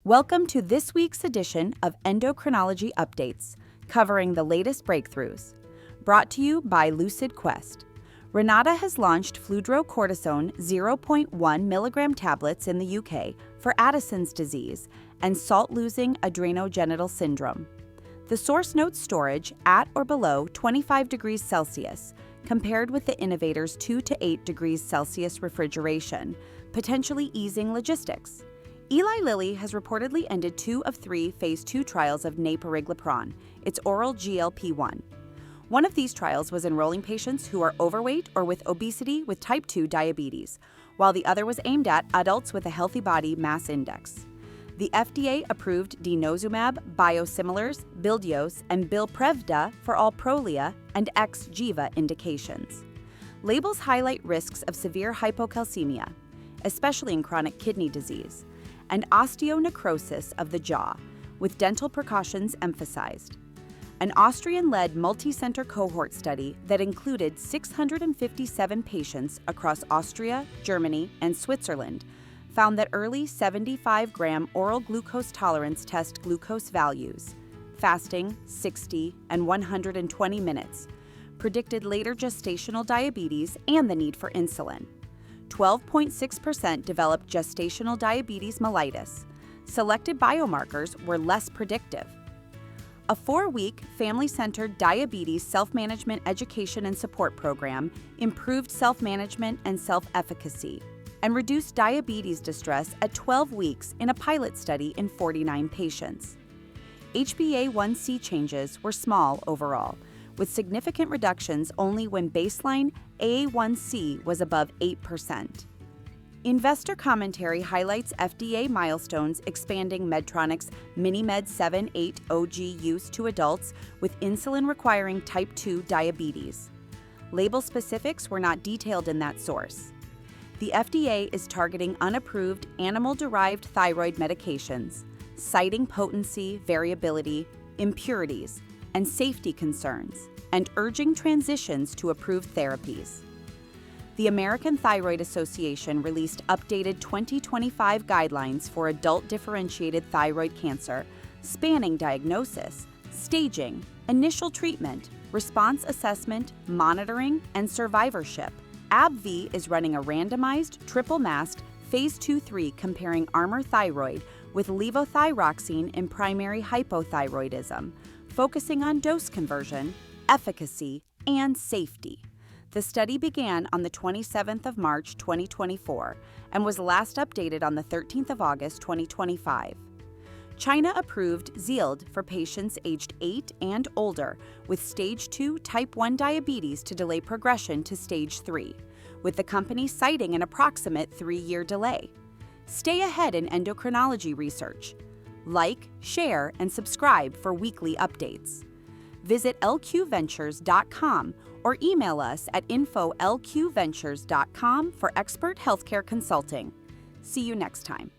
Welcome to this week's edition of Endocrinology Updates, covering the latest breakthroughs. Brought to you by Lucid Quest. Renata has launched fludrocortisone 0.1 milligram tablets in the UK for Addison's disease and salt-losing adrenogenital syndrome. The source notes storage at or below 25 degrees Celsius, compared with the innovator's 2 to 8 degrees Celsius refrigeration, potentially easing logistics. Eli Lilly has reportedly ended 2 of 3 phase 2 trials of naperiglipron, its oral GLP-1. One of these trials was enrolling patients who are overweight or with obesity with type 2 diabetes, while the other was aimed at adults with a healthy body mass index. The FDA approved denosumab, Biosimilars, Bildyos and Bilprevda for all Prolia and ex-Giva indications. Labels highlight risks of severe hypocalcemia, especially in chronic kidney disease, and osteonecrosis of the jaw, with dental precautions emphasized. An Austrian-led multi-center cohort study that included 657 patients across Austria, Germany, and Switzerland found that early 75-gram oral glucose tolerance test glucose values, fasting 60 and 120 minutes, predicted later gestational diabetes and the need for insulin. 12.6% developed gestational diabetes mellitus. Selected biomarkers were less predictive. A 4-week, family-centered diabetes self-management education and support program improved self-management and self-efficacy and reduced diabetes distress at 12 weeks in a pilot study in 49 patients. HbA1c changes were small overall, with significant reductions only when baseline A1C was above 8%. Investor commentary highlights FDA milestones expanding Medtronic's MiniMed 7/8 OG use to adults with insulin-requiring type 2 diabetes. Label specifics were not detailed in that source. The FDA is targeting unapproved animal-derived thyroid medications, citing potency, variability, impurities, and safety concerns, and urging transitions to approved therapies. The American Thyroid Association released updated 2025 guidelines for adult differentiated thyroid cancer, spanning diagnosis, staging, initial treatment, response assessment, monitoring, and survivorship. AbbVie is running a randomized, triple-masked, phase 2/3 comparing Armour Thyroid with levothyroxine in primary hypothyroidism, focusing on dose conversion, efficacy, and safety. The study began on the 27th of March 2024 and was last updated on the 13th of August 2025. China approved Tzield for patients aged 8 and older with stage 2 type 1 diabetes to delay progression to stage 3, with the company citing an approximate 3-year delay. Stay ahead in endocrinology research. Like, share, and subscribe for weekly updates. Visit lqventures.com or email us at info@lqventures.com for expert healthcare consulting. See you next time.